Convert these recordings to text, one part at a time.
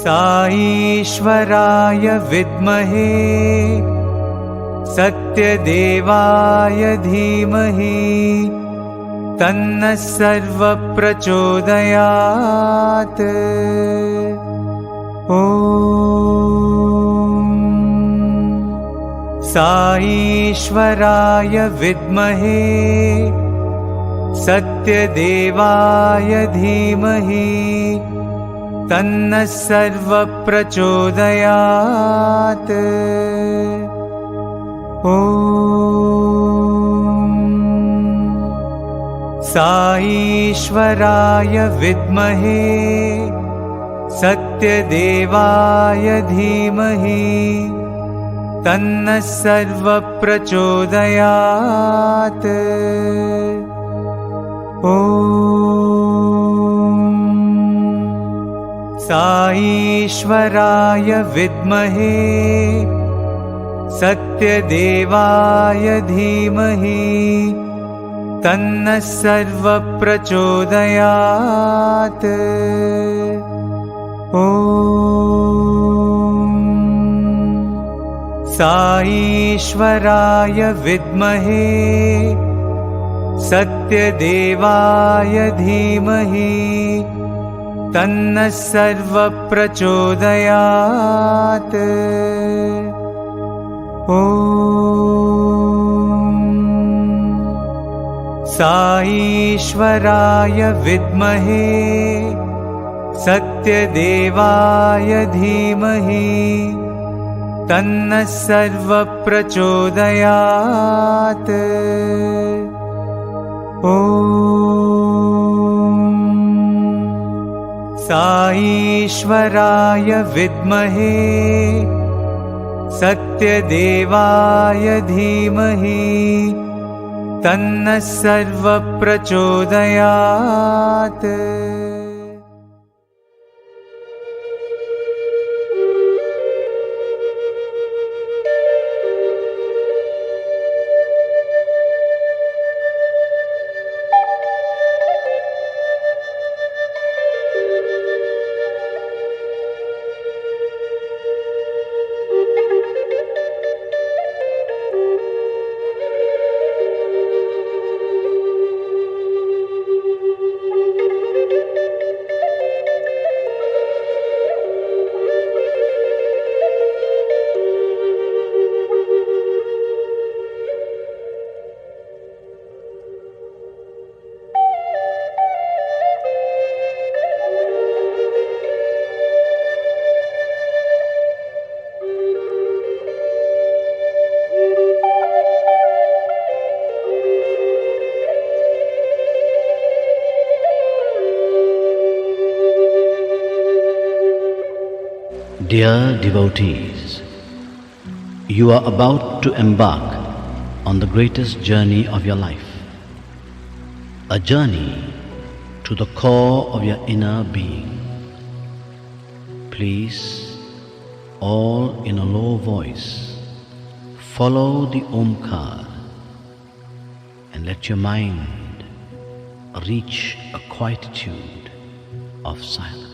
साईश्वराय विद्महे सत्यदेवाय धीमहि तन्नः सर्वः प्रचोदयात्। साईश्वराय विद्महे सत्यदेवाय धीमहि तन्नः सर्वः प्रचोदयात्। साईश्वराय विद्महे सत्यदेवाय धीमहि तन्नः सर्वः प्रचोदयात्। साईश्वराय विद्महे सत्यदेवाय धीमहि तन्नः सर्वः प्रचोदयात्। साईश्वराय विद्महे सत्यदेवाय धीमहि तन्नः सर्वः प्रचोदयात्। साईश्वराय विद्महे सत्यदेवाय धीमहि तन्नः सर्वः प्रचोदयात्। साईश्वराय विद्महे सत्यदेवाय धीमहि तन्नः सर्वः प्रचोदयात्। Dear devotees, you are about to embark on the greatest journey of your life, a journey to the core of your inner being. Please, all in a low voice, follow the Omkar and let your mind reach a quietude of silence.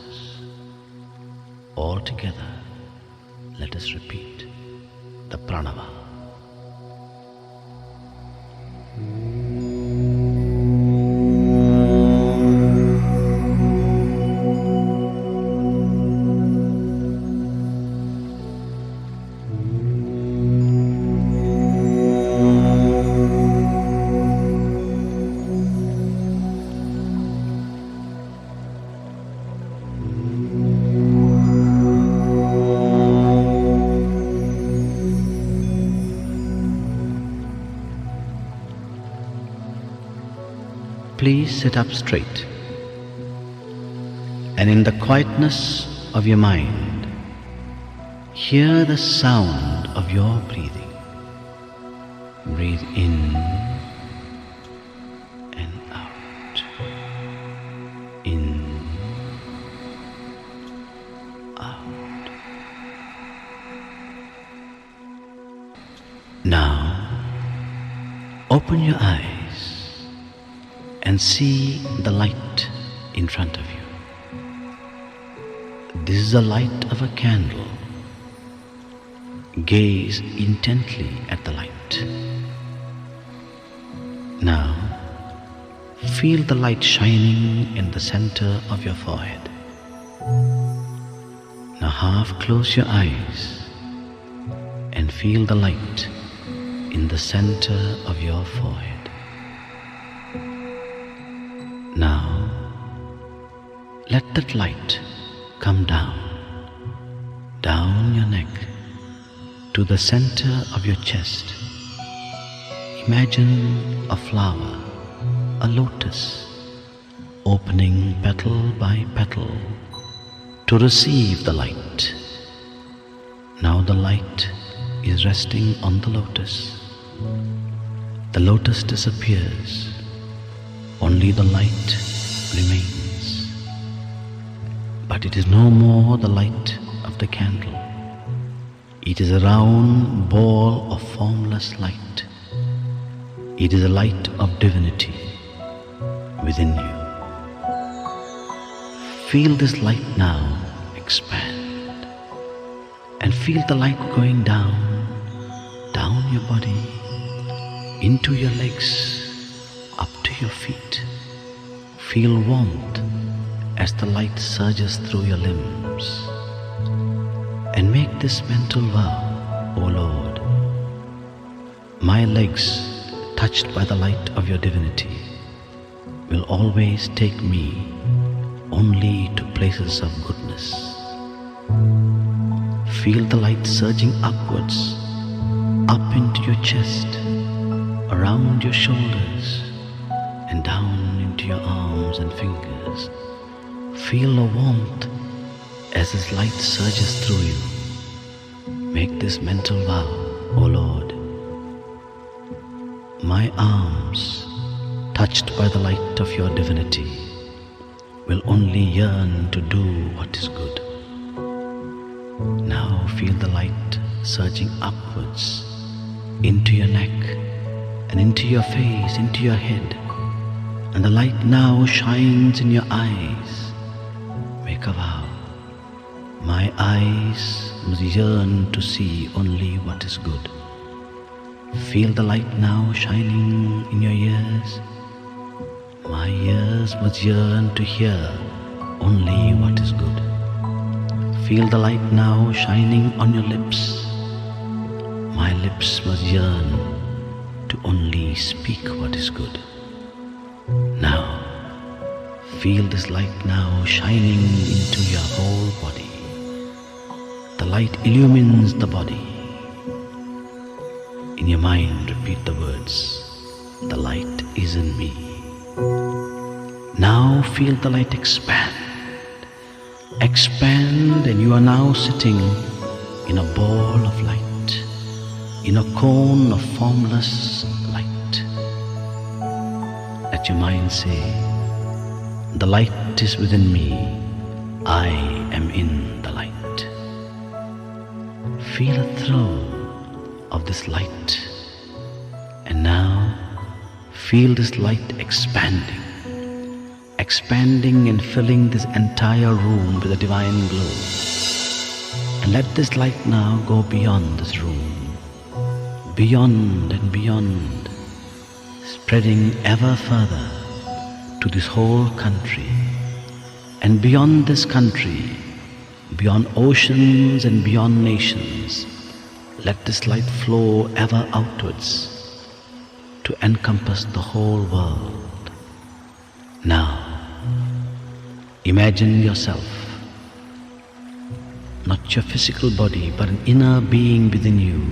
All together, let us repeat the pranava. Please sit up straight, and in the quietness of your mind, hear the sound of your breathing. Breathe in and out. In, out. Now, open your eyes and see the light in front of you. This is the light of a candle. Gaze intently at the light. Now, feel the light shining in the center of your forehead. Now half close your eyes and feel the light in the center of your forehead. Now, let that light come down your neck to the center of your chest. Imagine a flower, a lotus, opening petal by petal to receive the light. Now the light is resting on the lotus. The lotus disappears, only the light remains. But it is no more the light of the candle. It is a round ball of formless light. It is a light of divinity within you. Feel this light now expand, and feel the light going down your body, into your legs, up to your feet. Feel warmth as the light surges through your limbs. And make this mental vow, O Lord, my legs, touched by the light of your divinity, will always take me only to places of goodness. Feel the light surging upwards, up into your chest, around your shoulders, and down into your arms and fingers. Feel the warmth as this light surges through you. Make this mental vow, O Lord, my arms, touched by the light of your divinity, will only yearn to do what is good. Now feel the light surging upwards into your neck and into your face, into your head, and the light now shines in your eyes. Make a vow. My eyes must yearn to see only what is good. Feel the light now shining in your ears. My ears must yearn to hear only what is good. Feel the light now shining on your lips. My lips must yearn to only speak what is good. Now, feel this light now shining into your whole body. The light illumines the body. In your mind, repeat the words, the light is in me. Now feel the light expand. Expand, and you are now sitting in a ball of light, in a cone of formless light. Let your mind say, the light is within me, I am in the light. Feel a thrill of this light, and now feel this light expanding and filling this entire room with a divine glow. And let this light now go beyond this room, beyond and beyond, spreading ever further to this whole country, and beyond this country, beyond oceans and beyond nations. Let this light flow ever outwards to encompass the whole world. Now, imagine yourself, not your physical body, but an inner being within you,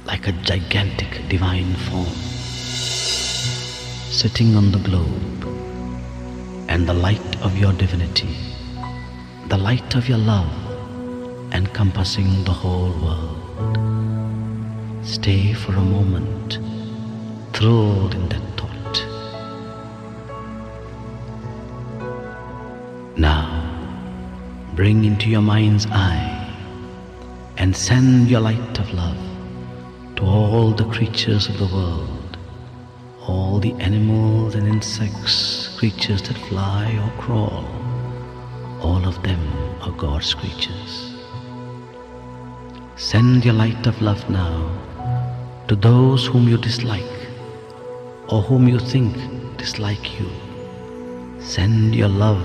like a gigantic divine form, sitting on the globe, and the light of your divinity, the light of your love, encompassing the whole world. Stay for a moment, thrilled in that thought. Now, bring into your mind's eye and send your light of love to all the creatures of the world, all the animals and insects, creatures that fly or crawl, all of them are God's creatures. Send your light of love now to those whom you dislike or whom you think dislike you. Send your love,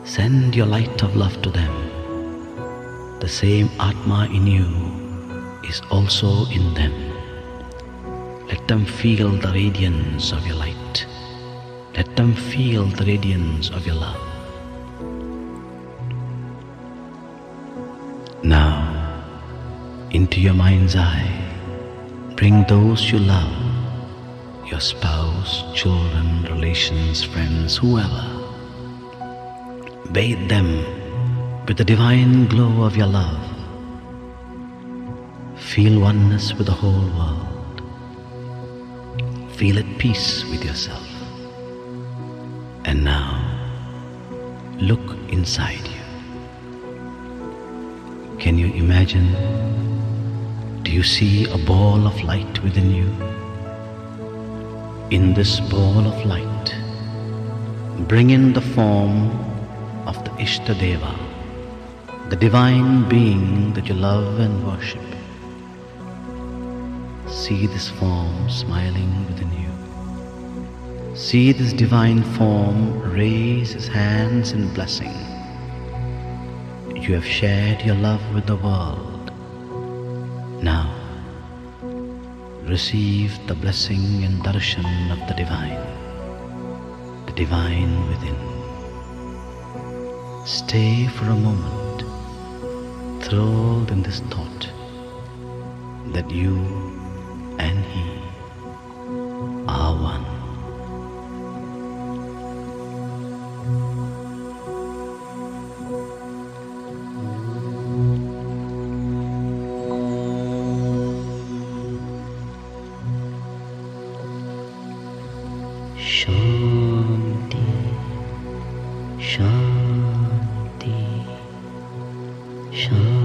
send your light of love to them. The same Atma in you is also in them. Let them feel the radiance of your light. Let them feel the radiance of your love. Now, into your mind's eye, bring those you love, your spouse, children, relations, friends, whoever. Bathe them with the divine glow of your love. Feel oneness with the whole world. Feel at peace with yourself. And now, look inside you. Can you imagine? Do you see a ball of light within you? In this ball of light, bring in the form of the Ishtadeva, the divine being that you love and worship. See this form smiling within you. See this divine form raise his hands in blessing. You have shared your love with the world. Now, receive the blessing and darshan of the divine within. Stay for a moment, thrilled in this thought that you and he are one. Shanti, Shanti, Shanti.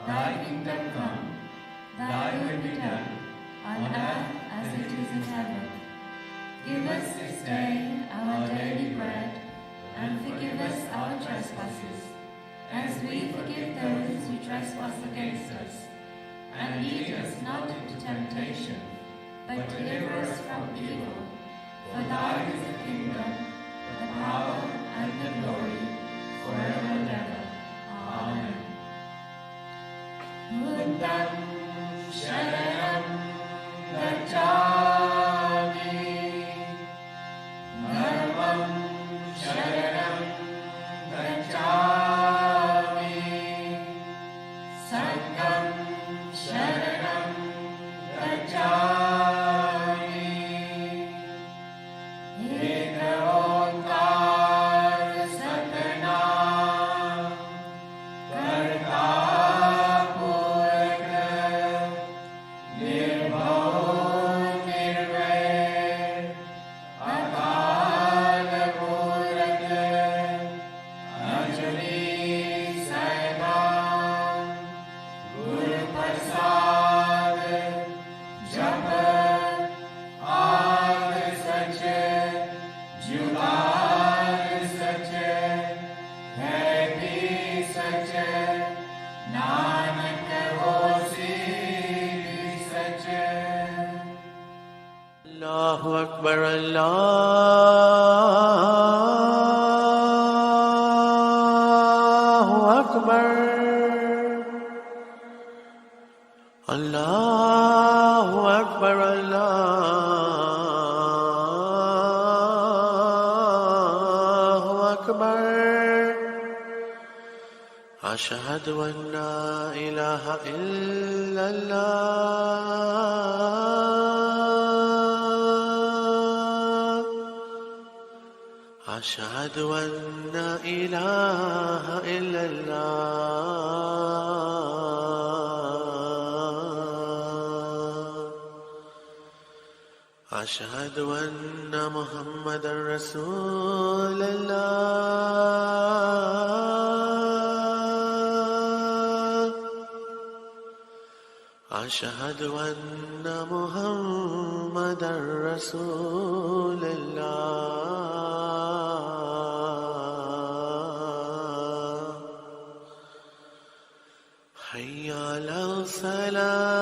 Thy kingdom come, thy will be done, on earth as it is in Give us this day our daily bread, and forgive us our trespasses, as we forgive those who trespass against us. And lead us not into temptation, but deliver us from evil. For thine is the kingdom, the power, and the glory, forever and ever. Amen. Buddham Sharanam Gacchami, Dharmam Sharanam Gacchami, Sangham Sharanam Gacchami. Ek Onkar Satnam Karta Puraka Nirbhav Nirvair Akala Puraka Ajali Saibam Guru Prasad Japa Aag Sach Jugaad Sach Hai bhi Sach Nanak hosi bhi Sach. Allahu Akbar, Allahu Akbar, Allahu Akbar, Allahu Akbar. Ashhadu an la ilaha illallah. Ashhadu an la ilaha illallah. Ashhadu anna Muhammadan Rasulullah. Ashhadu anna Muhammadan Rasulullah. Hayya ala salah.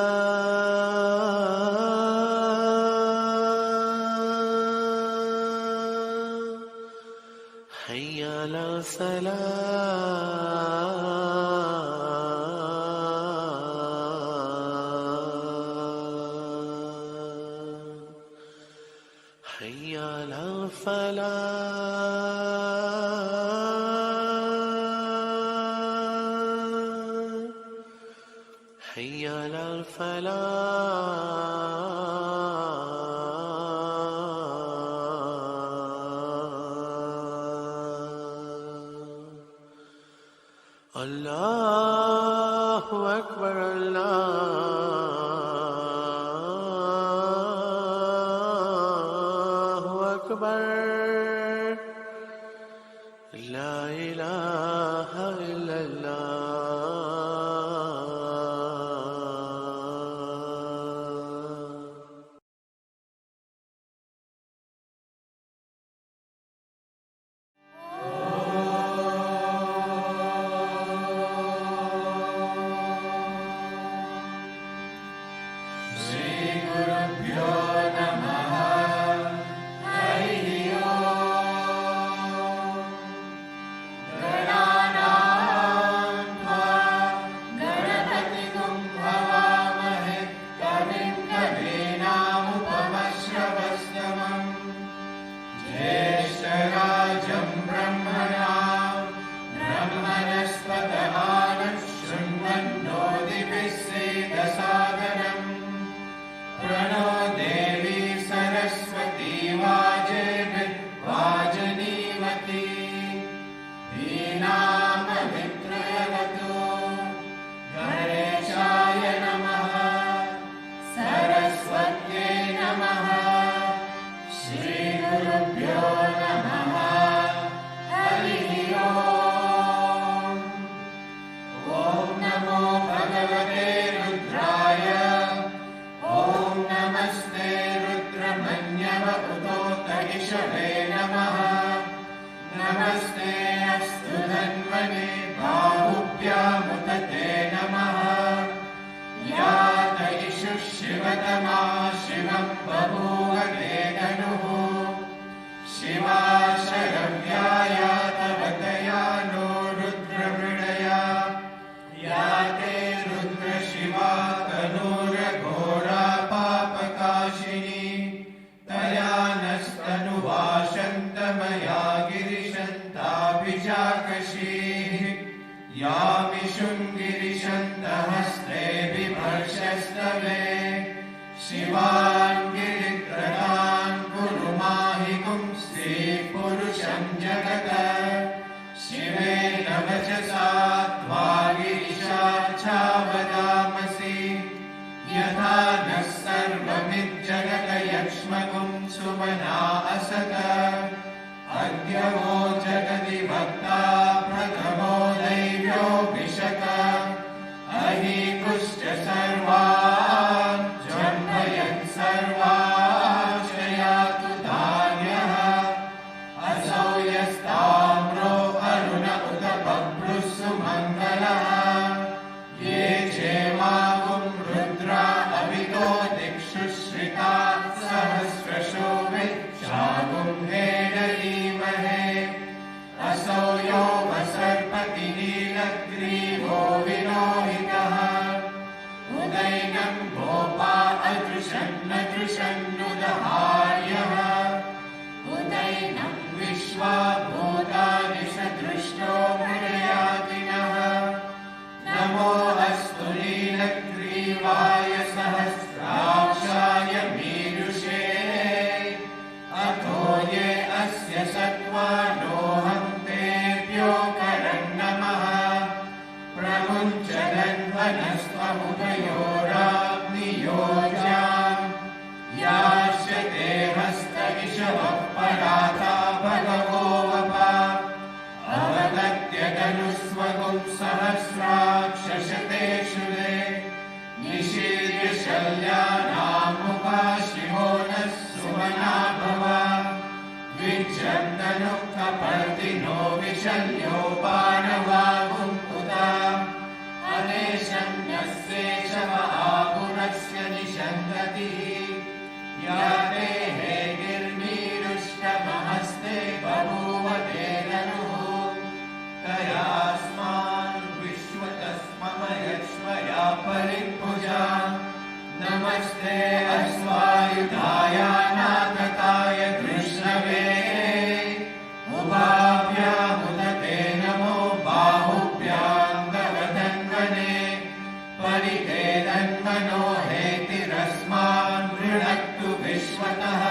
Hayya ala salah. Hayya ala falah. Hayya ala falah. Allahu Akbar, Allahu Akbar. La ilaha illallah. Namaste Rudramanyava Udo इषवे नमः। नमस्ते अस्तु धन्वने बाहुभ्यामुदते नमः। यात इषु शिवतमा शिवं बभूव ते धनुः। शिवा शरव्याया तव तया नो रुद्रमृडया। या ते रुद्रशिवा तनूरघोरा पापकाशिनी। तया नस्तनुवाशन्तमया गिरिशन्ताभिजाकशीः। यामिषुङ्गिरिशन्तहस्ते बिभर्षस्तवे। शिवान् गिरित्रतान् कुरु माहिकुं श्रीपुरुषं जगत। शिवेन वचसा त्वा गिरिशाच्छावदामसि। यथा नः सर्वमिज्जगत यक्ष्मगुं सुमना असत। अद्य वो जगति भक्ता प्रथमो दैव्योऽभिषक। अहीकुश्च सर्वान् जम्भयन् सर्वान् शयातु धान्यः। असौ यस्ताम्रो अरुण उत बभ्रुः सुमङ्गलः। ये चेमागुं रुद्रा अवितो दिक्षु श्रिता सहस्रशो विशागुं हेडलीमहे। असौ यो वसर्पति नीलग्रीवो विलोहितः। उदैनं गोपा अदृशन्नदृशन्नुदहार्यः। उदैनं विश्वा भूतानि सदृष्टो मृडयातिनः। नमो अस्तु नीलग्रीवाय सहस्राक्षाय मीरुषे। अथो ये अस्य सत्त्वानोऽहं तेभ्यो करन्नमः। प्रमुञ्चदन्वनस्त्वमुभयोराग्नियोजाम्। यास्यते हस्त इषवः पराता भगवो वपा। अवदत्य धनुस्वगुं सहस्राक्षशतेषु ते। निशीर्य शल्यानामुपा शिवो नः सुमना भव। विजन्तनुः कपर्दिनो विशल्यो बाणवागुं पुता। अनेशं यस्येषव आगुणस्य निषन्दतिः। या ते हेगिर्मीरुष्टमहस्ते बभूव ते धनुः। तयास्मान् विश्वतस्ममयक्ष्मया परिभुजा। नमस्ते अश्वायुधाय नागताय कृष्णवे। उभाभ्यामुदते नमो बाहुभ्यां तव धन्वने। परिते धन्वनो हेतिरस्मान् गृणक्तु विश्वतः।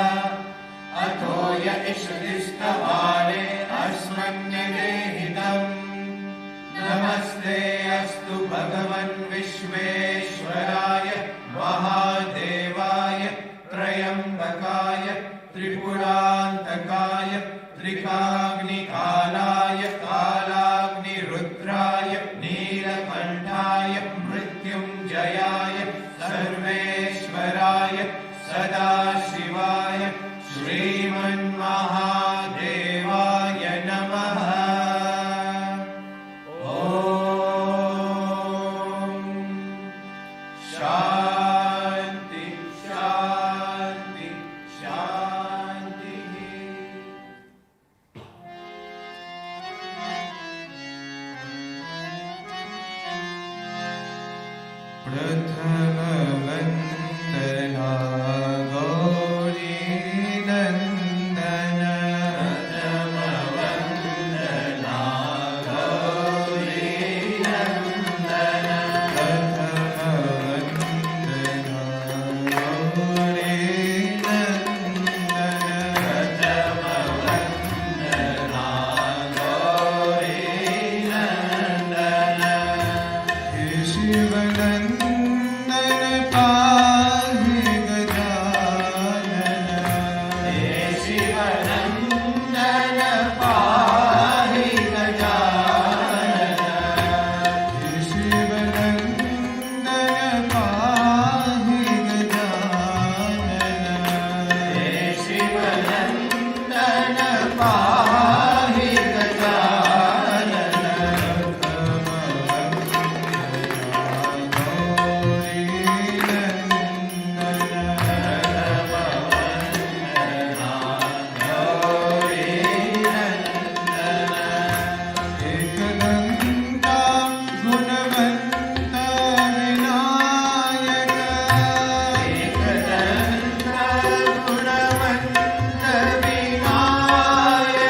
अथो य इषुदिस्तवाले अस्मन्यदेहितम्। नमस्ते अस्तु भगवन् विश्वेश्वराय महादेवाय त्रयम्बकाय त्रिपुरान्तकाय त्रिकाग्निकालाय कालाग्निरुद्राय नीलकण्ठाय मृत्युञ्जयाय सर्वेश्वराय सदाशिवाय श्रीमन्महादेवाय नमः। शान्ति शान्ति शान्तिः। प्रथमवन्दना गौरी नन्दन। प्रथमवन्दना गौरी नन्दन। प्रथमवन्दना गौरी नन्दन। प्रथमवन्दना गौरी नन्दन। हे शिवनन्दन पाहि गजानन एकदन्ता गुणवन्त विनायक एकदन्ता गुणवन्त विनायक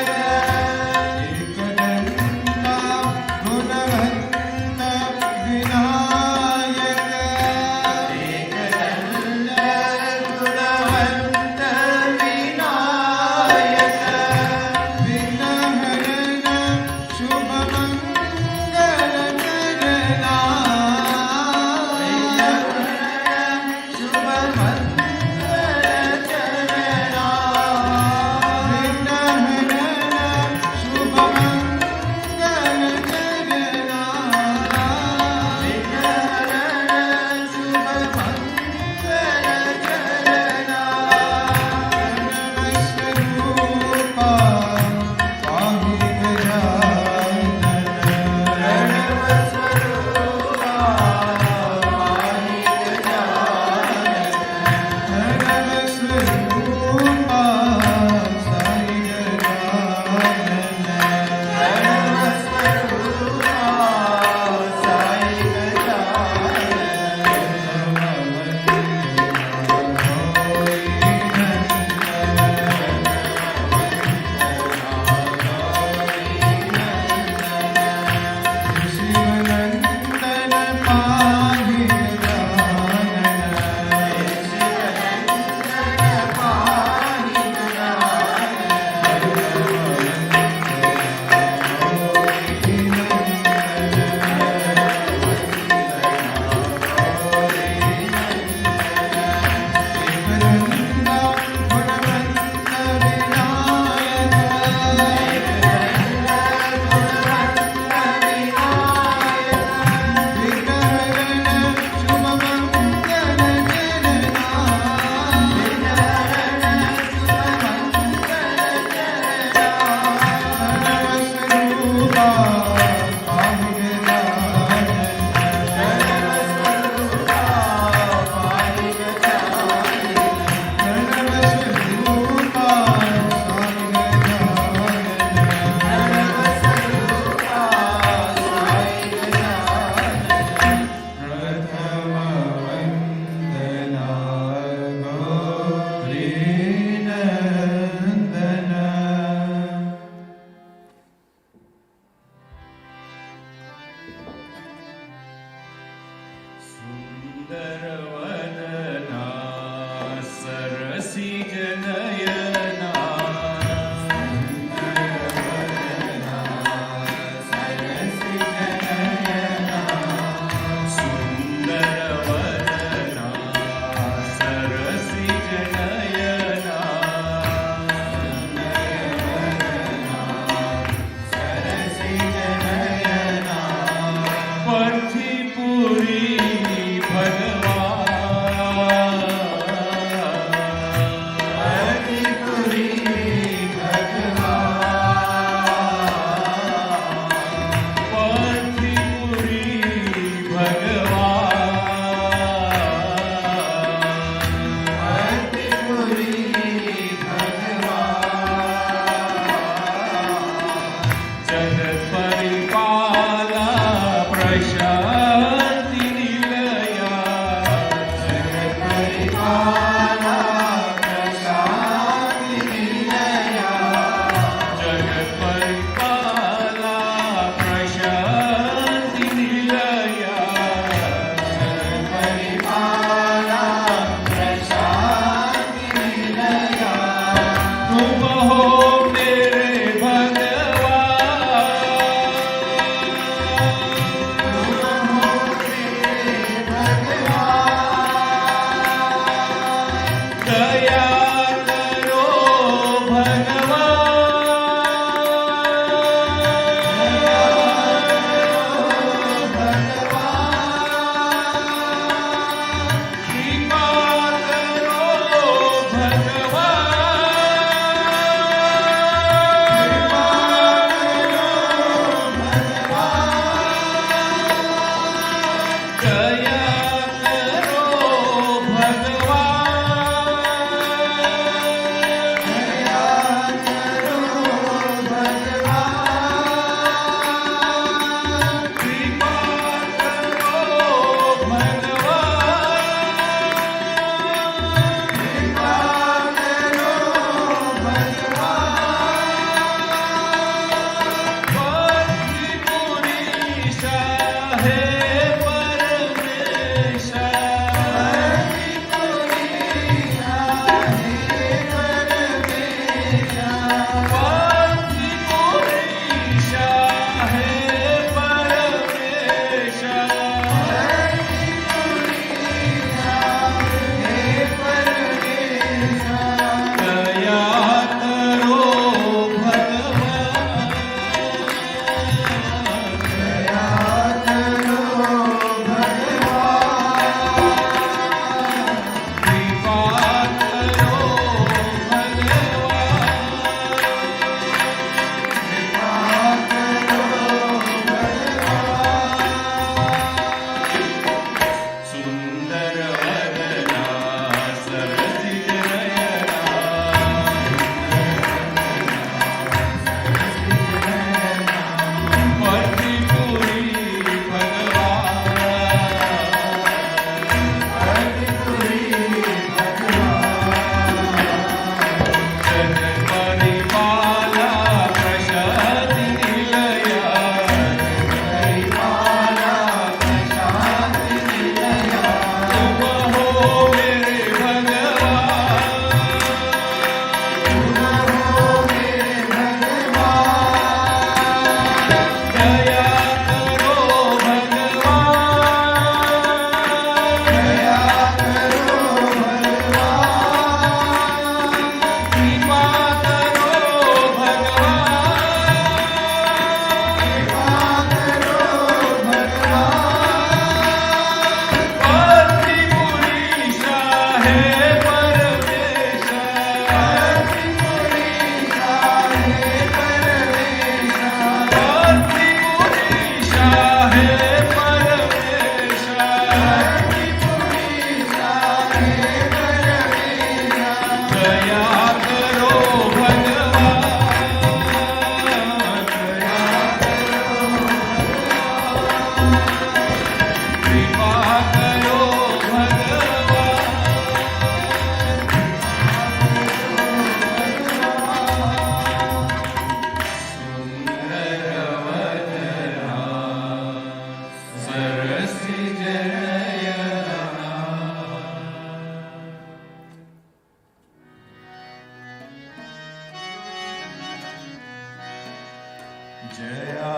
जया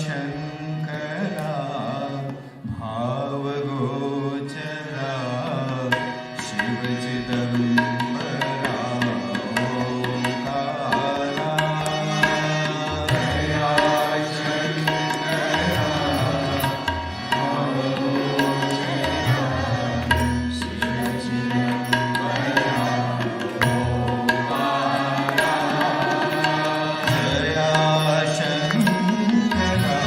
शङ्करा भावगोचरा शिवचिदम्बरा ओङ्कारा जया शङ्करा भावगोचरा शिवचिदम्बरा ओङ्कारा जया शङ्करा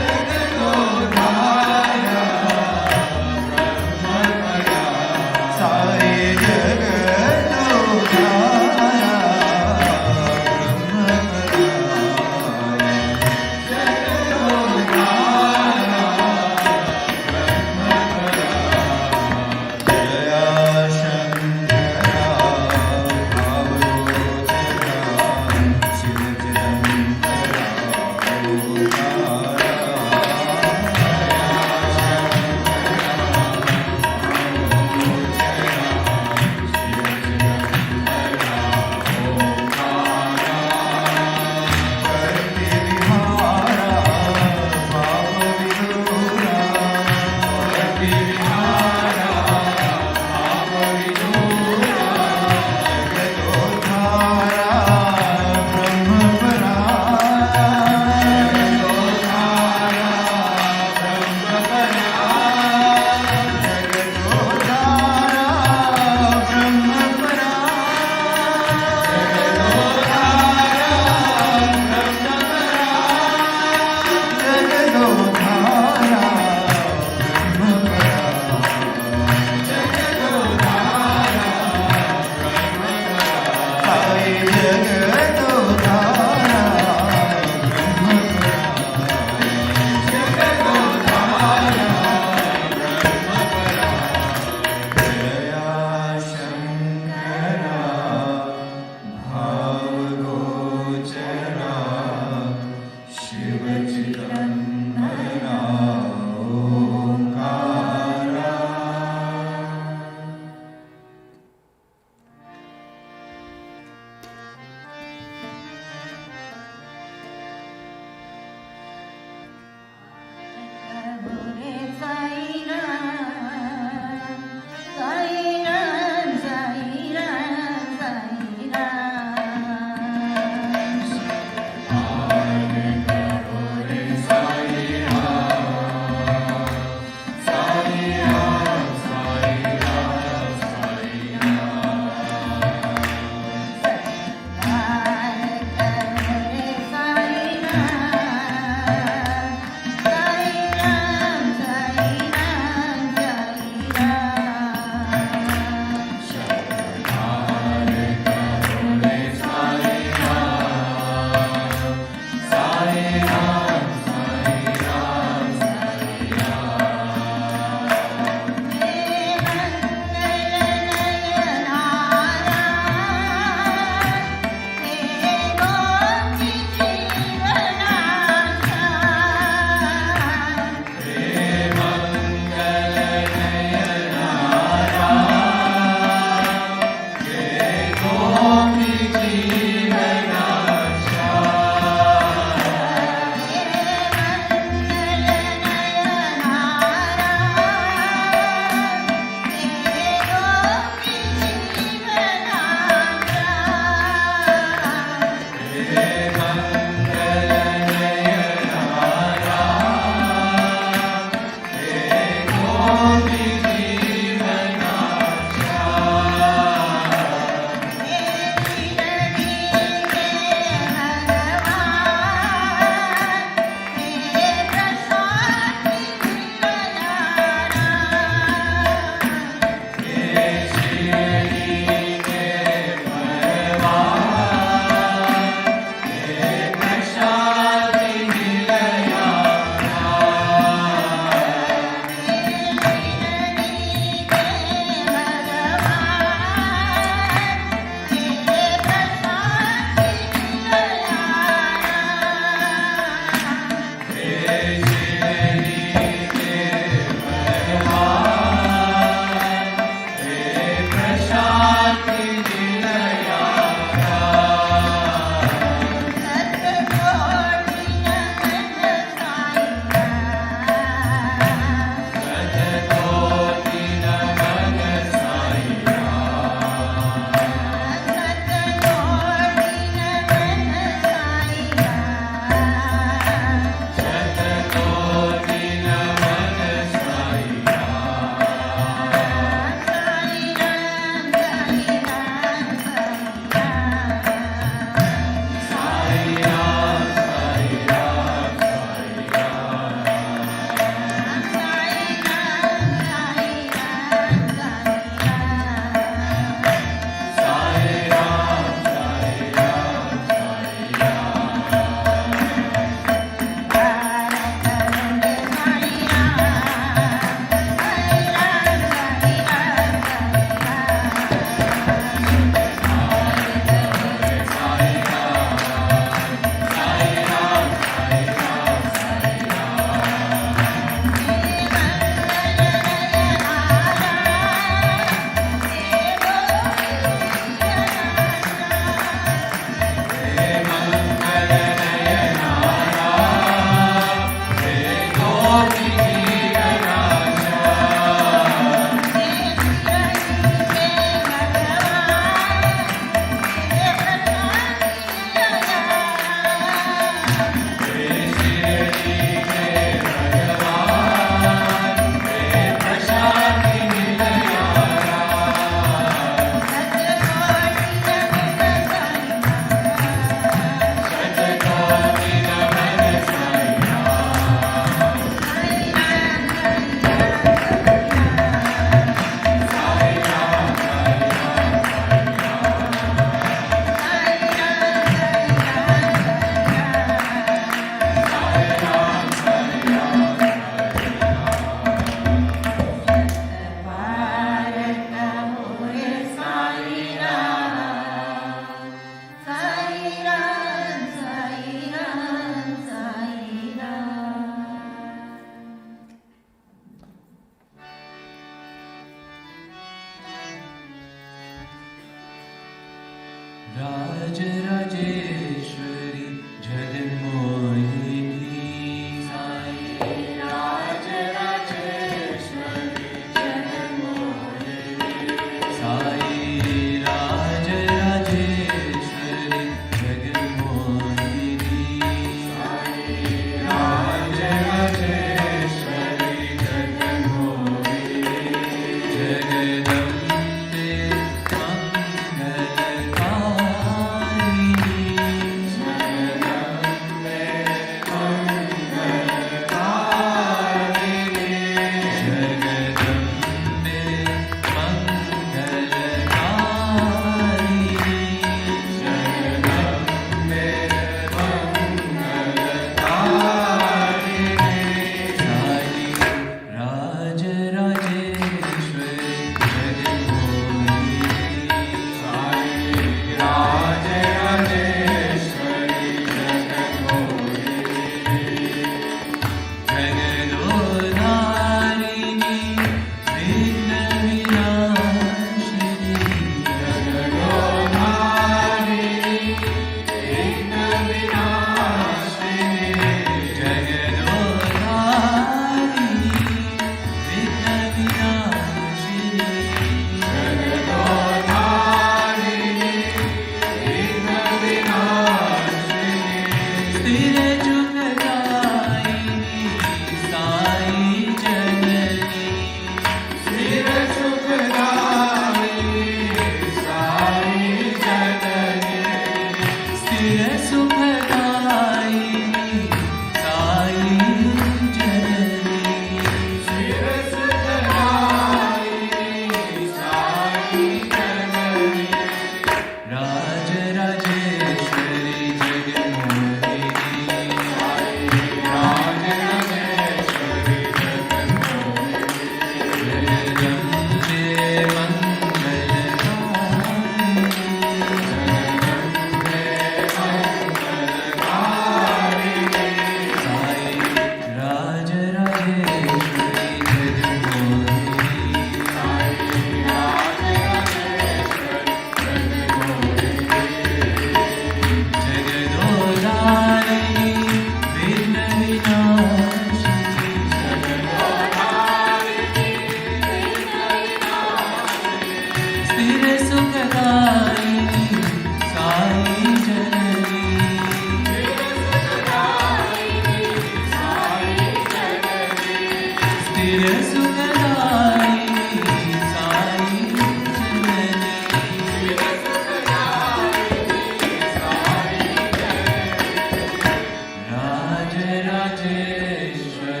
राजराजेश्वरि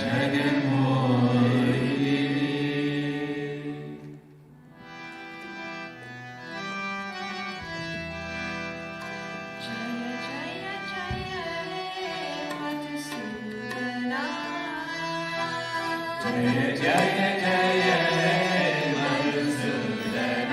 जगन्मोहिनी जय जय जय हे मधुसूदना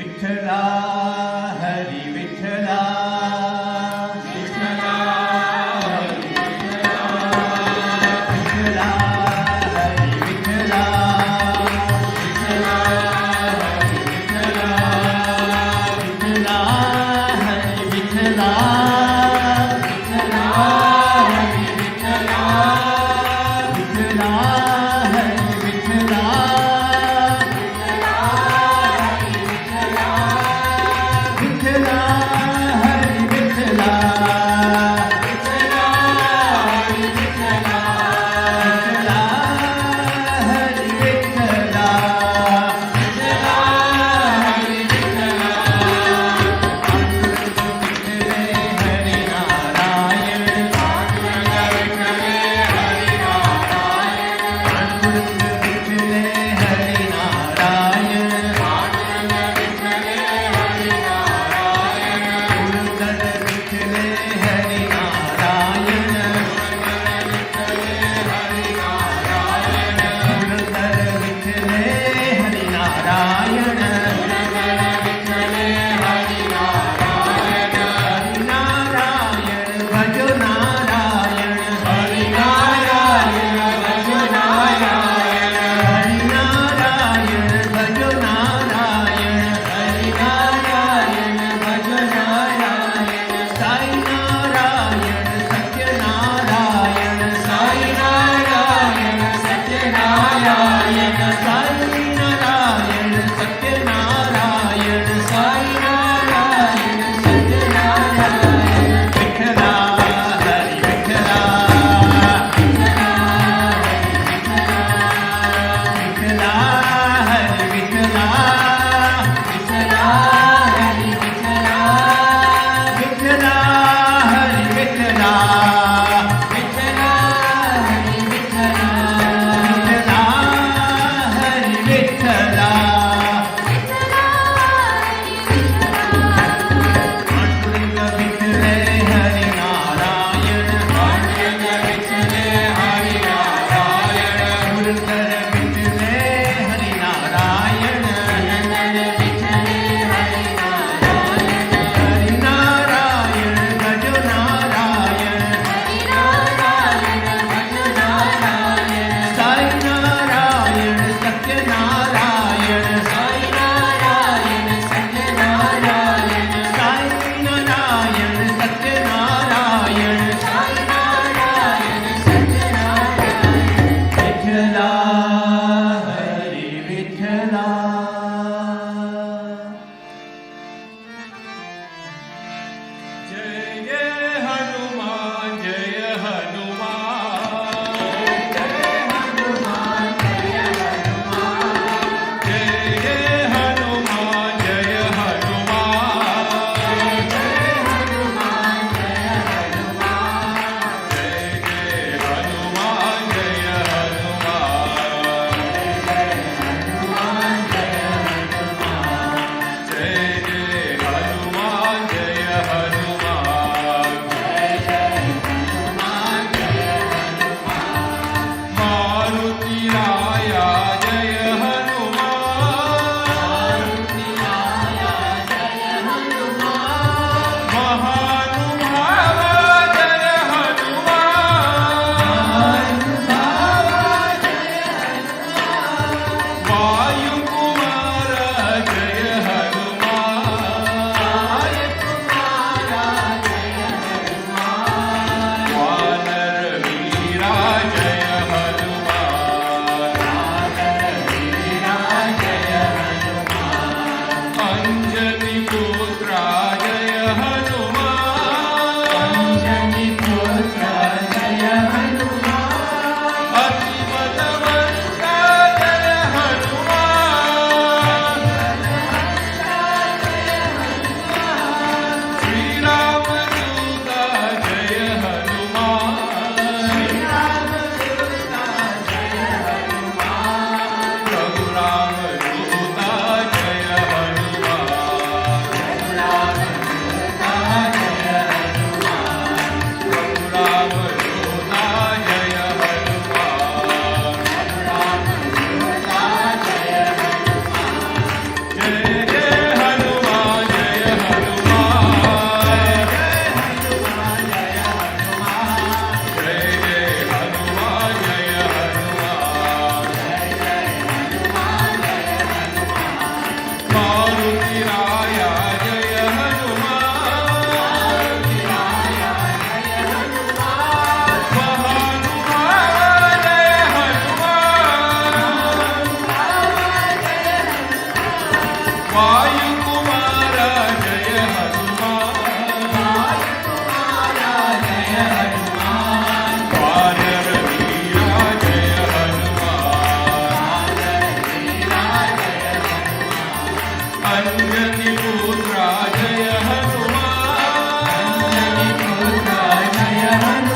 विठ्ठला हरी विठ्ठला विठ्ठला हरी विठ्ठला विठ्ठला हरी विठ्ठला विठ्ठला हरी विठ्ठला विठ्ठला हरी विठ्ठला विठ्ठला हरी विठ्ठला विठ्ठला हरी विठ्ठला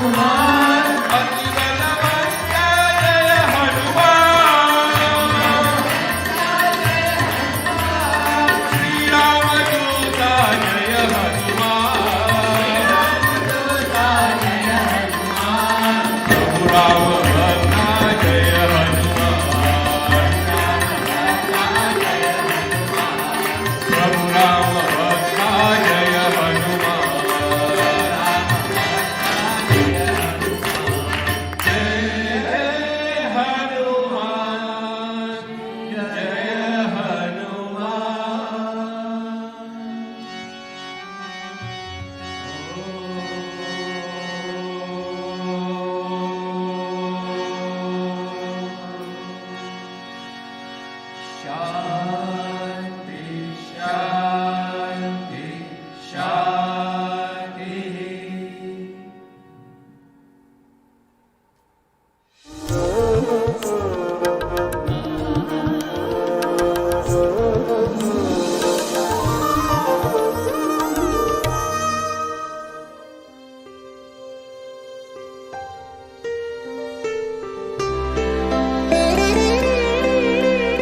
हनुमान अति बलवंत जय हनुमान श्री रामदूता जय हनुमान प्रभु राम भक्ता जय हनुमान प्रभु राम भक्ता जय हनुमान शांति शांति शांति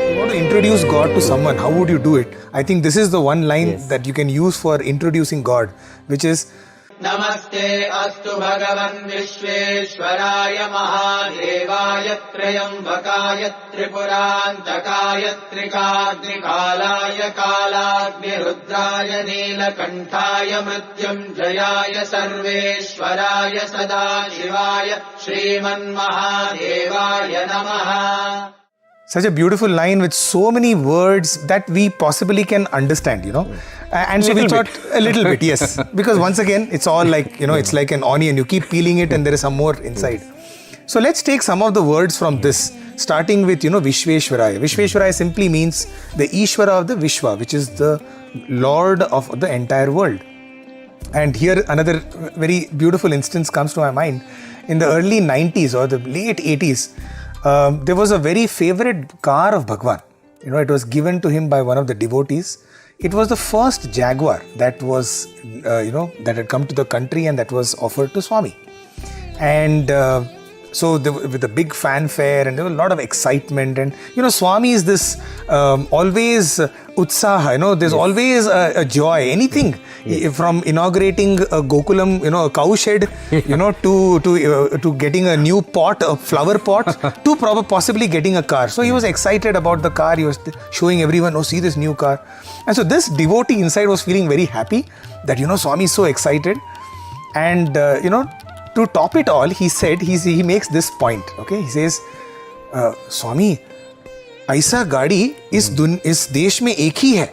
You want to introduce God to someone, how would you do it? I think this is the one line that you can use for introducing God, which is नमस्ते अस्तु भगवन् विश्वेश्वराय महादेवाय त्र्यम्बकाय त्रिपुरान्तकाय त्रिकाग्निकालाय कालाग्निरुद्राय नीलकण्ठाय मृत्युञ्जयाय सर्वेश्वराय सदाशिवाय श्रीमन्महादेवाय नमः. such a beautiful line with so many words that we possibly can understand, And so we thought a little bit, yes. Because once again, it's all like, it's like an onion. You keep peeling it and there is some more inside. So let's take some of the words from this, starting with, Vishveshwaraya. Vishveshwaraya simply means the Ishvara of the Vishwa, which is the Lord of the entire world. And here another very beautiful instance comes to my mind. In the early 90s or the late 80s, there was a very favorite car of Bhagawan. It was given to him by one of the devotees. It was the first Jaguar that was, that had come to the country and that was offered to Swami. And so with a big fanfare and there was a lot of excitement. And, Swami is this always utsaha, there's always a joy, anything. From inaugurating a Gokulam, a cow shed, to getting a new pot, a flower pot, to possibly getting a car. So he was excited about the car. He was showing everyone, see this new car. And so this devotee inside was feeling very happy that, Swami is so excited. And, to top it all, he said, he makes this point, okay? He says, Swami, aisa gaadi is desh mein ek hi hai.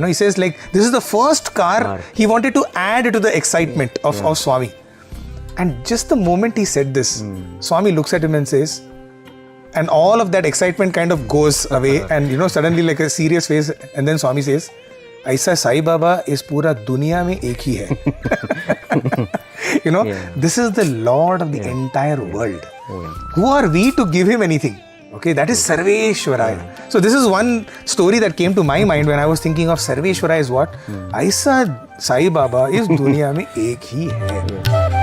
He says like, this is the first car he wanted to add to the excitement of Swami. And just the moment he said this, Swami looks at him and says, and all of that excitement kind of goes away and, suddenly like a serious face. And then Swami says, aisa Sai Baba is pura duniya mein ek hi hai. This is the Lord of the entire world. Who are we to give him anything? Okay, that is Sarveshwaraya. So this is one story that came to my mind when I was thinking of Sarveshwaraya is what? Aisa Sai Baba is duniya mein ek hi hai.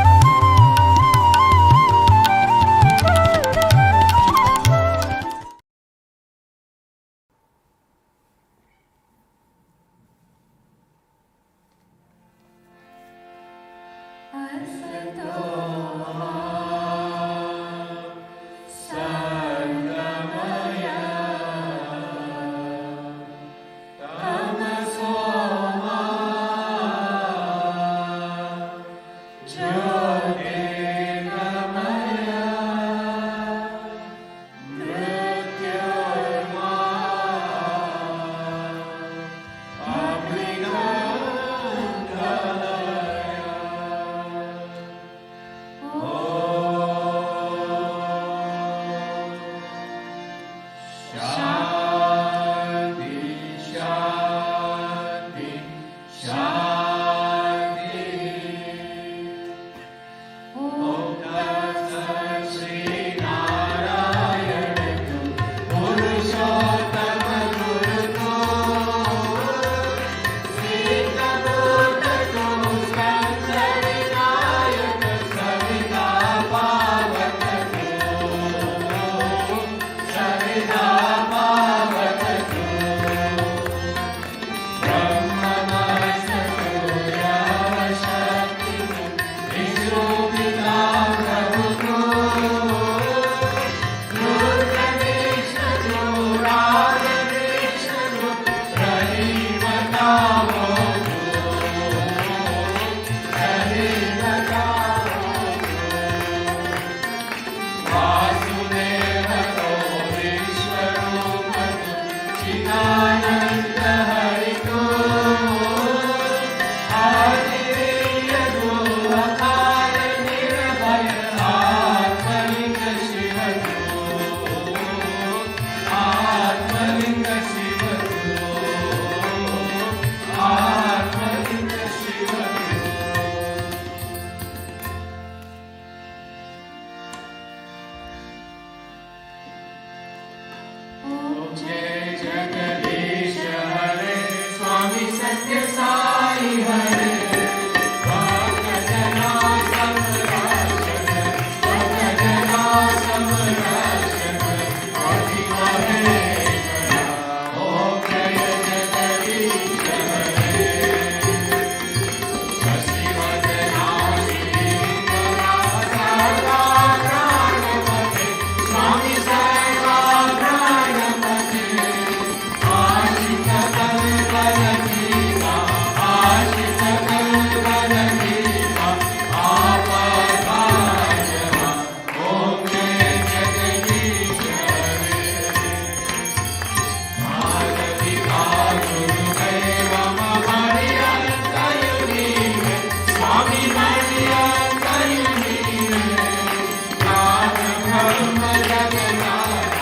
जय जगदीश हरे स्वामी सत्य साई हरे भक्तजना समरक्षक भक्तजना समरक्षक हरि महेश्वरा ओम जय जगदीश हरे शशिवदना श्रीकरा सर्वा प्राणपते स्वामी सर्वा प्राणपते आशिष कल्पलतीका आशिष कल्पलतीका आपद्बांधवा ओम जय जगदीश हरे माधविका गुरुदेव मणियन्तयुनी स्वामी मणियन्तयुनी नाथ ब्रह्म जगन्नाथ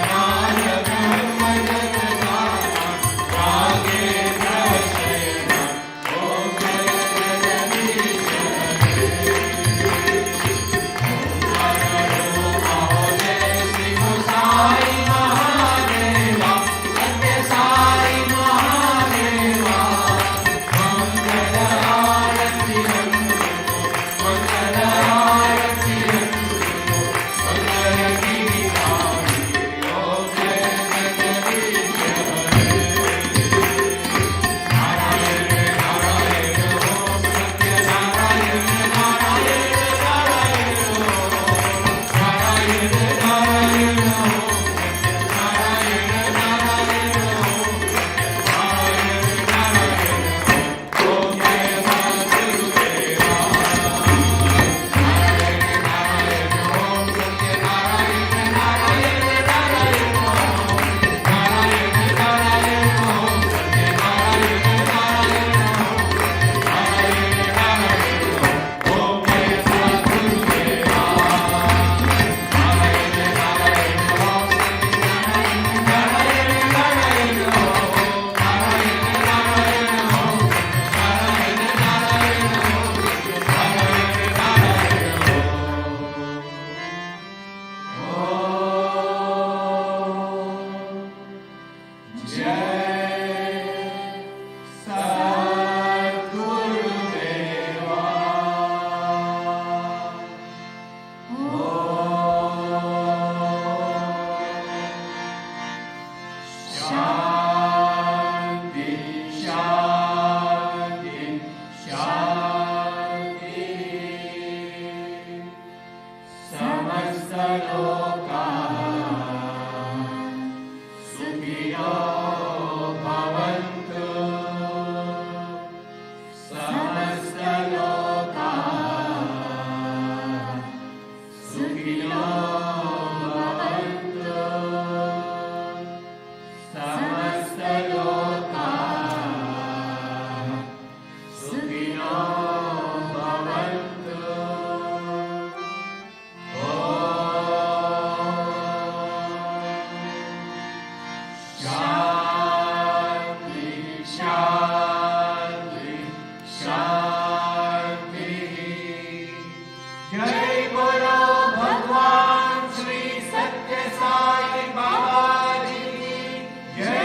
नाथ ब्रह्म जगन्नाथ रागेन्द्र सेन ओम जय जगदीश हरे श्री साई महादेवा सत्य साई महादेवा मंगल आरती मंगल आरती मंगल गिरिधारी ओम जय जगदीश हरे नारायण नारायण ओम सत्य नारायण नारायण नारायण नारायण नारायण शांति शांति शांति समस्त लोकाः सुखिनो भवन्तु समस्त लोकाः सुखिनो भवन्तु समस्त लोकाः सुखिनो भवन्तु शांति शांति शांति जय बोलो भगवान श्री सत्य साई बाबा जी की जय।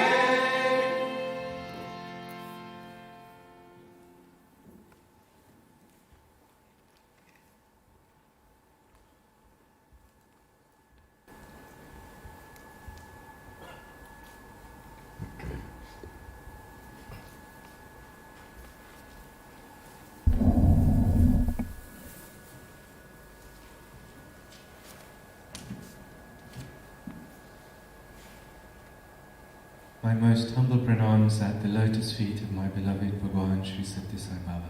My most humble pranams at the lotus feet of my beloved Bhagawan Sri Satya Sai Baba.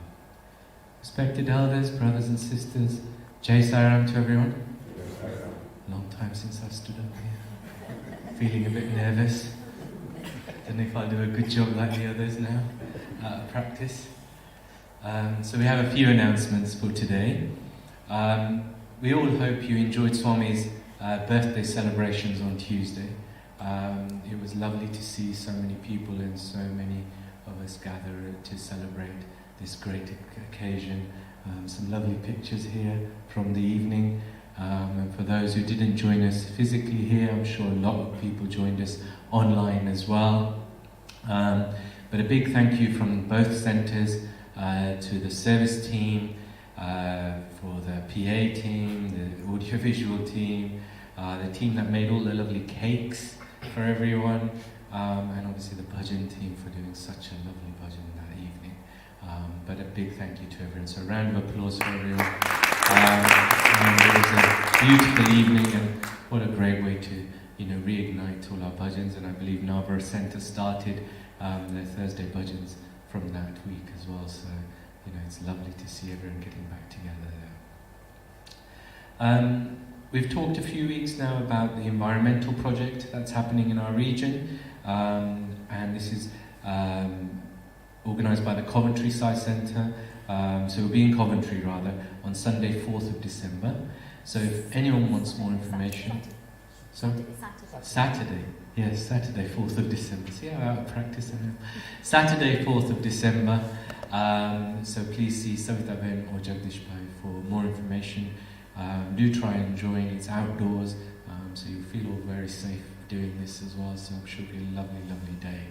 Respected elders, brothers and sisters, Jai Sai Ram to everyone. Long time since I've stood up here. Feeling a bit nervous. Don't know if I'll do a good job like the others now, out of practice. So we have a few announcements for today. We all hope you enjoyed Swami's birthday celebrations on Tuesday. It was lovely to see so many people and so many of us gather to celebrate this great occasion. Some lovely pictures here from the evening. And for those who didn't join us physically here, I'm sure a lot of people joined us online as well. But a big thank you from both centres to the service team, for the PA team, the audiovisual team, the team that made all the lovely cakes for everyone, and obviously the Bhajan team for doing such a lovely Bhajan that evening. But a big thank you to everyone. So a round of applause for everyone. And it was a beautiful evening, and what a great way to reignite all our Bhajans. And I believe Navara Centre started their Thursday Bhajans from that week as well. So it's lovely to see everyone getting back together there. We've talked a few weeks now about the environmental project that's happening in our region, and this is organised by the Coventry Sai Centre. So we'll be in Coventry rather on Sunday 4th of December. So if anyone wants more information, Saturday. Yes, Saturday 4th of December. See how out of practice I am. Saturday 4th of December. So please see Savitaben or Jagdish Bhai for more information. Do try and join. It's outdoors, so you feel all very safe doing this as well. So I'm sure it'll be a lovely, lovely day.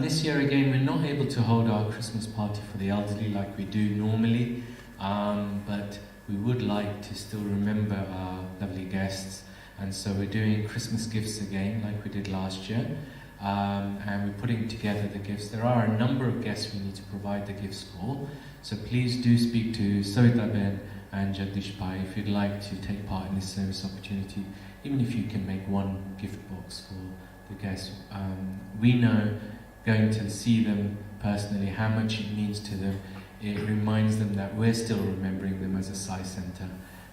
This year again, we're not able to hold our Christmas party for the elderly like we do normally, but we would like to still remember our lovely guests, and so we're doing Christmas gifts again like we did last year, and we're putting together the gifts. There are a number of guests we need to provide the gifts for, so please do speak to Savita Ben and Jagdish Bhai if you'd like to take part in this service opportunity, even if you can make one gift box for the guests. We know, going to see them personally, how much it means to them. It reminds them that we're still remembering them as a Sai Centre,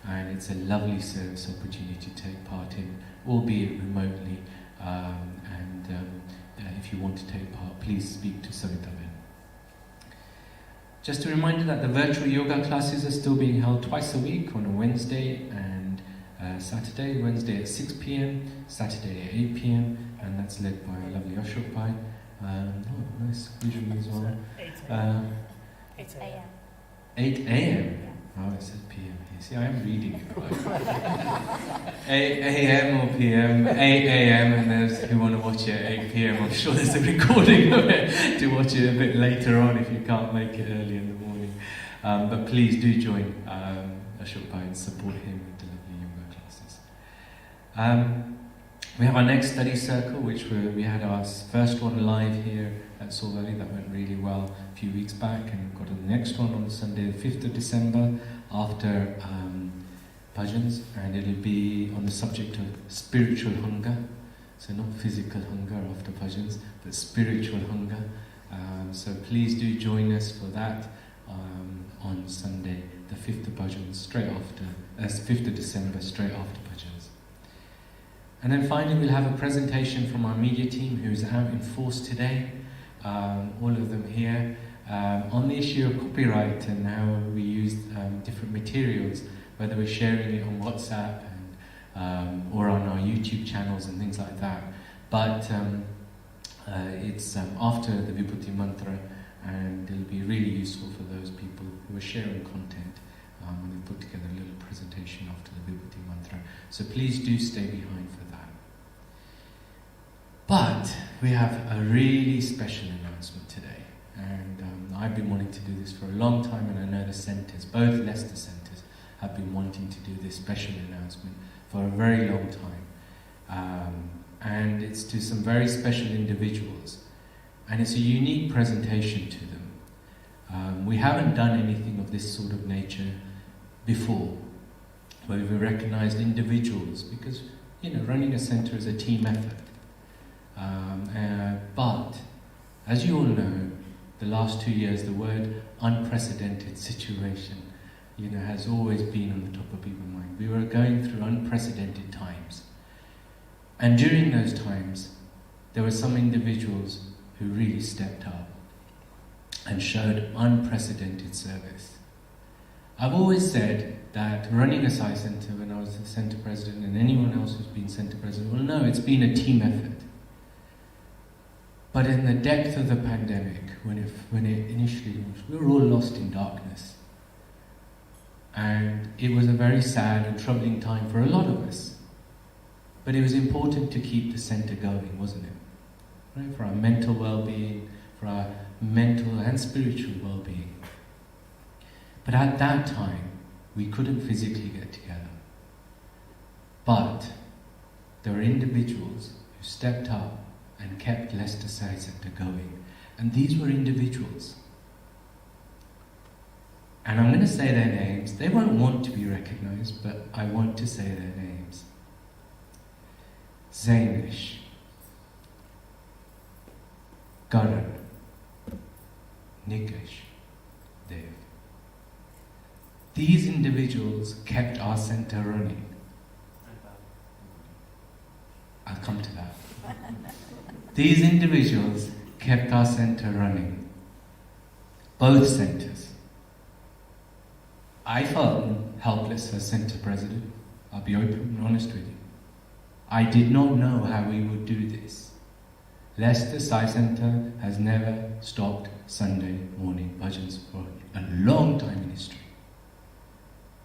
and it's a lovely service opportunity to take part in, albeit remotely. If you want to take part, please speak to Savita Ben. Just a reminder that the virtual yoga classes are still being held twice a week on a Wednesday and Saturday. Wednesday at 6 p.m, Saturday at 8 p.m, and that's led by a lovely Ashok Bhai. Nice visual as well. 8 a.m. 8 a.m? Oh, it says p.m. here. See, I am reading it right. 8 a.m. or p.m, 8 a.m, and those who want to watch it at 8 p.m, I'm sure there's a recording of it to watch it a bit later on if you can't make it early in the morning. But please do join Ashok Bhai and support him with the lovely yoga classes. We have our next study circle, which we had our first one live here at Saul Valley. That went really well a few weeks back, and we've got the next one on Sunday the 5th of December after Bhajans, and it'll be on the subject of spiritual hunger. So not physical hunger after Bhajans, but spiritual hunger. So please do join us for that on Sunday the 5th of Bhajans, 5th of December, straight after Bhajans. And then finally we'll have a presentation from our media team who's out in force today, all of them here, on the issue of copyright and how we use different materials, whether we're sharing it on WhatsApp and, or on our YouTube channels and things like that. But it's after the Vibhuti Mantra, and it'll be really useful for those people who are sharing content. And we put together a little presentation after the Vibhuti Mantra. So please do stay behind for that. But we have a really special announcement today. And I've been wanting to do this for a long time, and I know the centres, both Leicester Centres, have been wanting to do this special announcement for a very long time. And it's to some very special individuals. And it's a unique presentation to them. We haven't done anything of this sort of nature before, where we've recognised individuals, because running a centre is a team effort. But as you all know, the last 2 years the word unprecedented situation has always been on the top of people's mind. We were going through unprecedented times, and during those times there were some individuals who really stepped up and showed unprecedented service. I've always said that running a Sai Centre, when I was the Centre President, and anyone else who's been Centre President will know it's been a team effort. But in the depth of the pandemic, when it initially launched, we were all lost in darkness. And it was a very sad and troubling time for a lot of us. But it was important to keep the centre going, wasn't it? Right? For our mental well-being, for our mental and spiritual well-being. But at that time, we couldn't physically get together. But there were individuals who stepped up and kept Leicester Sai Centre going. And these were individuals. And I'm going to say their names. They won't want to be recognised, but I want to say their names. Zainish, Karan, Nikesh, Dev. These individuals kept our centre running. I'll come to that. These individuals kept our centre running. Both centres. I felt helpless as centre president. I'll be open and honest with you. I did not know how we would do this. Leicester Sai Centre has never stopped Sunday morning bhajans for a long time in history.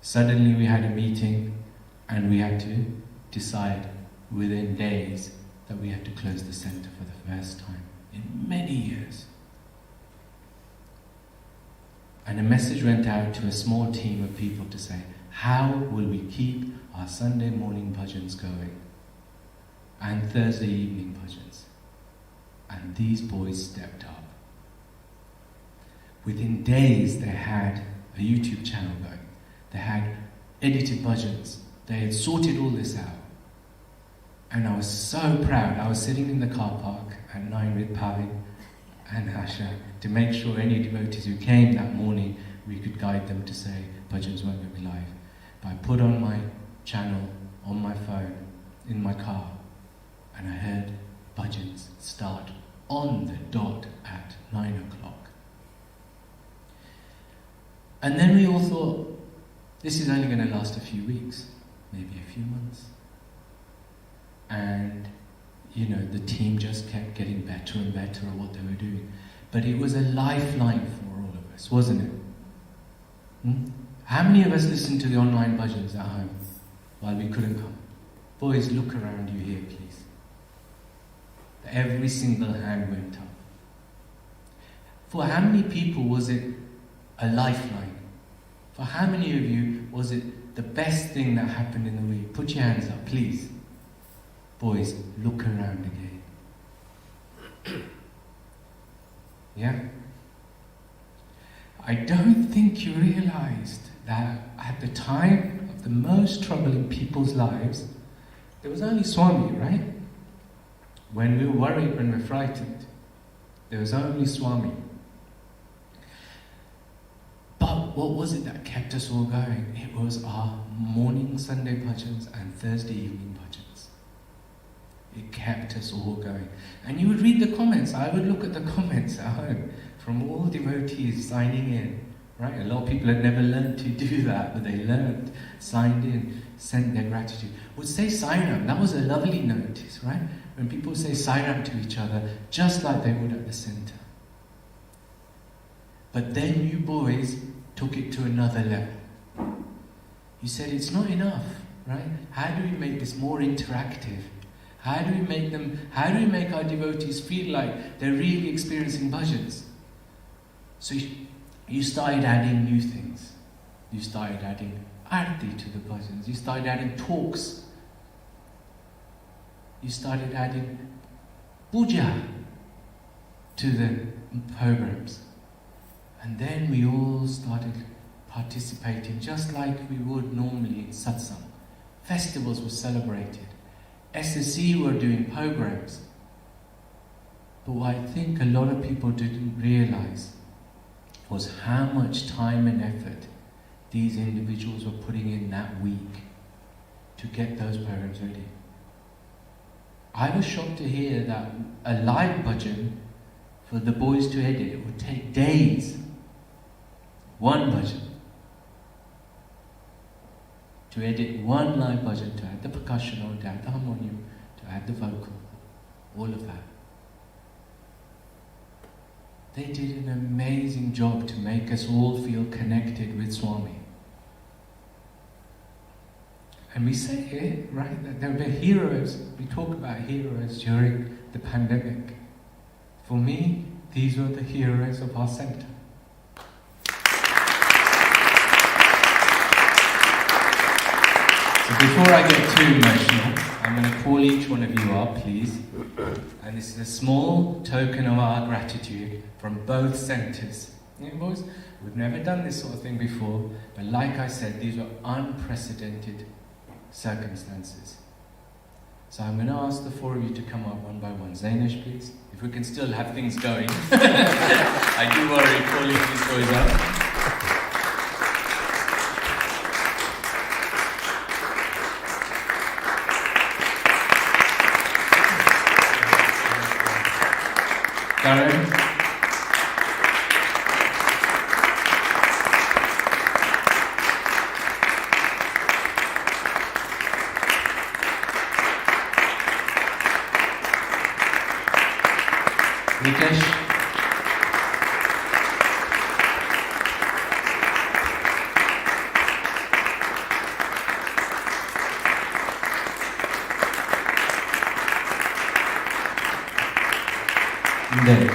Suddenly we had a meeting and we had to decide within days that we had to close the centre for the first time in many years. And a message went out to a small team of people to say, how will we keep our Sunday morning bhajans going? And Thursday evening bhajans. And these boys stepped up. Within days they had a YouTube channel going. They had edited bhajans. They had sorted all this out. And I was so proud. I was sitting in the car park at 9 with Pavin and Asha to make sure any devotees who came that morning, we could guide them to say bhajans weren't going to be live. But I put on my channel on my phone in my car and I heard bhajans start on the dot at 9 o'clock. And then we all thought, this is only going to last a few weeks, maybe a few months. And, you know, the team just kept getting better and better at what they were doing. But it was a lifeline for all of us, wasn't it? How many of us listened to the online bhajans at home while we couldn't come? Boys, look around you here, please. Every single hand went up. For how many people was it a lifeline? For how many of you was it the best thing that happened in the week? Put your hands up, please. Boys, look around again. Yeah? I don't think you realized that at the time of the most trouble in people's lives, there was only Swami, right? When we were worried, when we were frightened, there was only Swami. But what was it that kept us all going? It was our morning Sunday bhajans and Thursday evening bhajans. It kept us all going. And you would read the comments. I would look at the comments at home from all devotees signing in. Right? A lot of people had never learned to do that, but they learned, signed in, sent their gratitude. Would say Sairam. That was a lovely notice, right? When people say Sairam to each other, just like they would at the centre. But then you boys took it to another level. You said it's not enough, right? How do we make this more interactive? How do we make our devotees feel like they're really experiencing bhajans? So you started adding new things. You started adding arti to the bhajans. You started adding talks. You started adding puja to the programs. And then we all started participating just like we would normally in satsang. Festivals were celebrated. SSC were doing programs. But what I think a lot of people didn't realize was how much time and effort these individuals were putting in that week to get those programs ready. I was shocked to hear that a live bhajan for the boys to edit would take days. One bhajan. To edit one live bhajan, to add the percussion on, to add the harmonium, to add the vocal, all of that. They did an amazing job to make us all feel connected with Swami. And we say it, right, that there were heroes. We talk about heroes during the pandemic. For me, these were the heroes of our centre. So before I get too emotional, I'm going to call each one of you up, please. And this is a small token of our gratitude from both centres. Yeah, boys, we've never done this sort of thing before, but like I said, these were unprecedented circumstances. So I'm going to ask the four of you to come up one by one. Zainish, please. If we can still have things going. I do worry calling these boys up. Karen. Nikesh. Dave.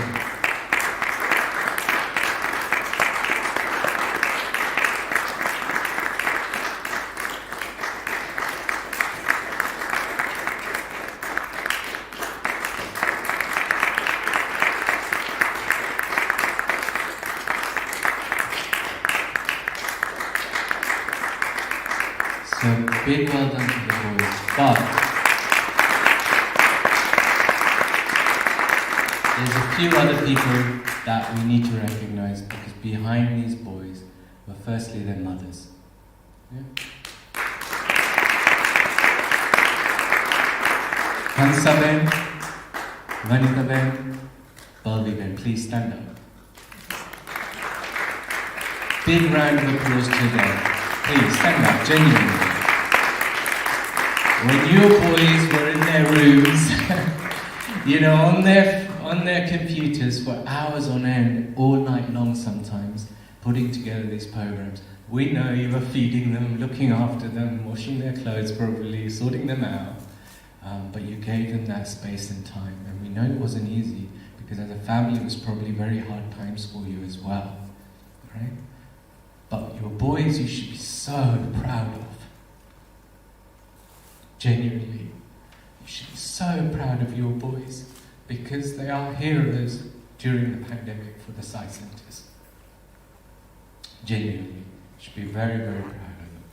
So big well done to the boys, but there's a few other people that we need to recognize, because behind these boys were firstly their mothers. Yeah? Hansaben, Vanitaben, Balviben, please stand up. Big round of applause to them. Please stand up, genuinely. When your boys were in their rooms, you know, on their computers for hours on end, all night long sometimes, putting together these programs, we know you were feeding them, looking after them, washing their clothes properly, sorting them out, but you gave them that space and time. And we know it wasn't easy, because as a family it was probably very hard times for you as well, right? But your boys you should be so proud of. Genuinely. You should be so proud of your boys, because they are heroes during the pandemic for the Sai Centres. Genuinely. You should be very, very proud of them.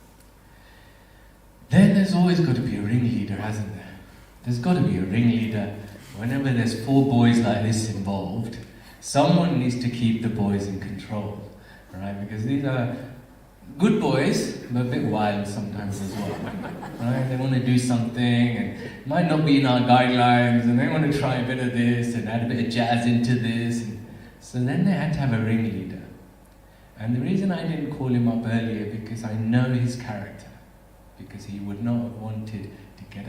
Then there's always got to be a ringleader, hasn't there? There's got to be a ringleader. Whenever there's 4 boys like this involved, someone needs to keep the boys in control. Right, because these are good boys, but a bit wild sometimes as well. Right, they want to do something and it might not be in our guidelines, and they want to try a bit of this and add a bit of jazz into this. And so then they had to have a ringleader. And the reason I didn't call him up earlier, because I know his character, because he would not have wanted to get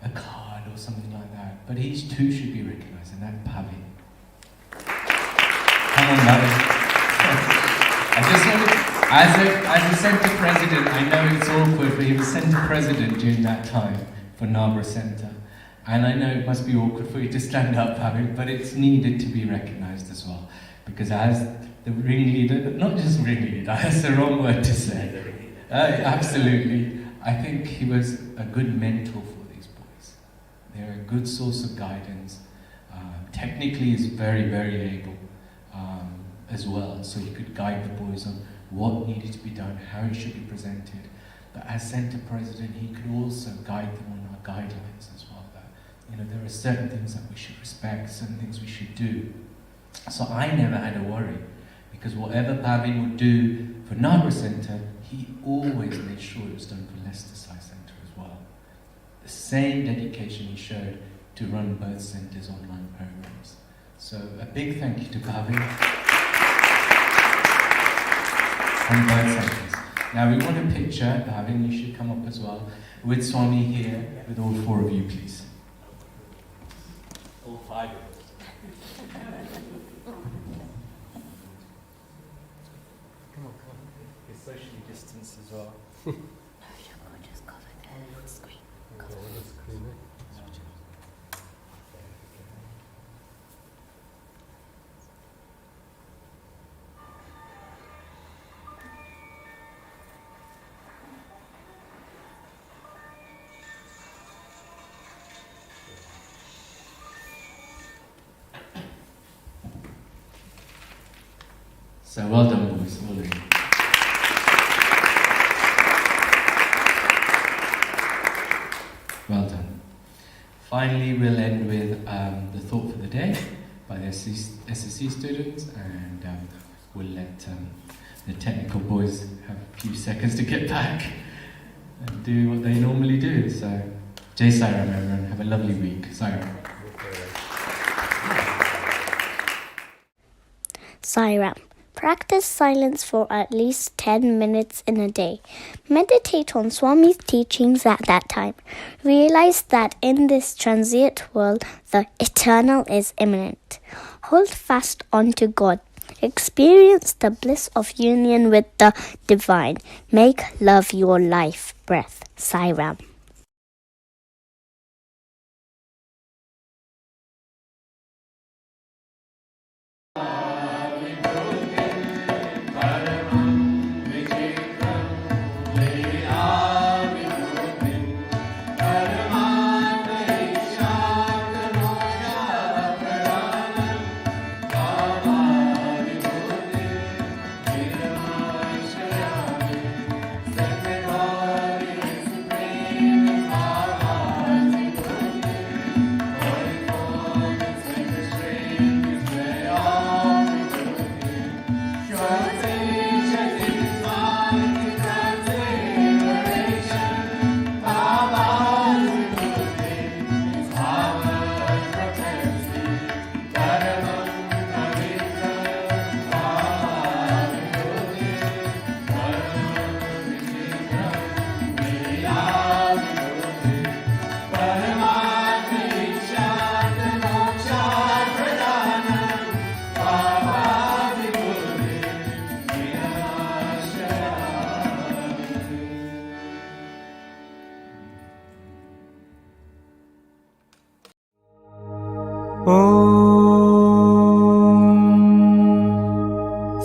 a card or something like that. But he too should be recognised, and that's Bhavi. Come on, Bhavi. I just want to, as a centre president, I know it's awkward, but he was centre president during that time for Narborough Centre. And I know it must be awkward for you to stand up, but it's needed to be recognised as well. Because as the ringleader, not just ringleader, that's the wrong word to say. Absolutely. I think he was a good mentor for these boys. They're a good source of guidance. Technically, he's very, very able. As well, so he could guide the boys on what needed to be done, how it should be presented. But as centre president, he could also guide them on our guidelines as well. That, you know, there are certain things that we should respect, certain things we should do. So I never had a worry, because whatever Bhavin would do for Narborough Centre, he always made sure it was done for Leicester Sai Centre as well. The same dedication he showed to run both centres' online programs. So a big thank you to Bhavin. On both centres. Now we want a picture, Bhavin, you should come up as well, with Swami here, with all 4 of you, please. All 5 of us. Come on. It's socially distanced as well. No, you could just cover that. So well done, boys, all of you. Well done. Finally, we'll end with the thought for the day by the SSC students, and we'll let the technical boys have a few seconds to get back and do what they normally do. So, Jai Sai Ram, everyone. Have a lovely week. Sai Ram. Sai Ram. Practice silence for at least 10 minutes in a day. Meditate on Swami's teachings at that time. Realize that in this transient world, the eternal is imminent. Hold fast onto God. Experience the bliss of union with the divine. Make love your life breath. Sai Ram.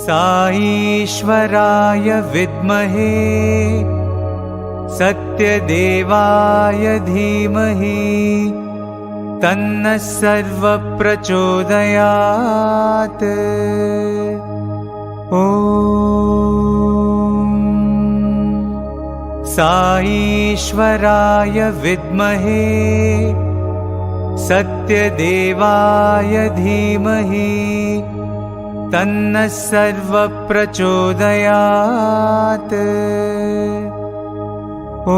साईश्वराय विद्महे सत्यदेवाय धीमहि तन्नः सर्वप्रचोदयात्। ॐ साईश्वराय विद्महे सत्यदेवाय धीमहि तन्नः सर्वप्रचोदयात्। ॐ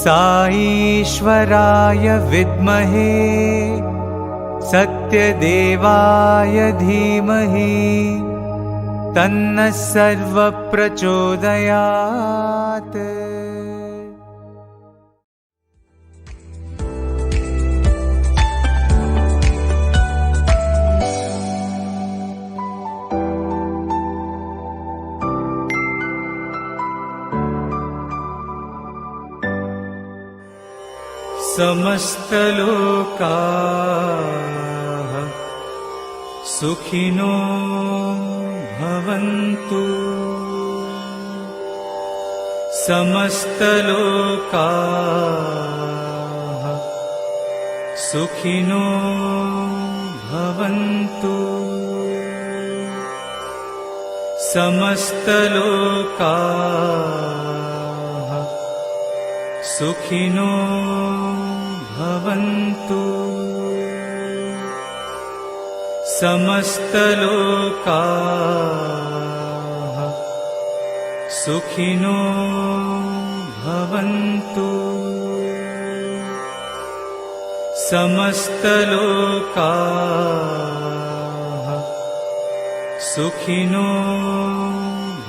साईश्वराय विद्महे सत्यदेवाय धीमहि तन्नः सर्वप्रचोदयात्। समस्तलोकाः सुखिनो भवन्तु। समस्तलोकाः सुखिनो भवन्तु। समस्तलोकाः सुखिनो भवन्तु। समस्तलोकाः सुखिनो भवन्तु। समस्तलोकाः सुखिनो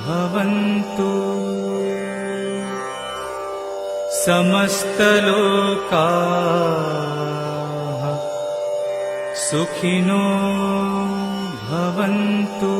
भवन्तु। समस्तलोकाः सुखिनो भवन्तु।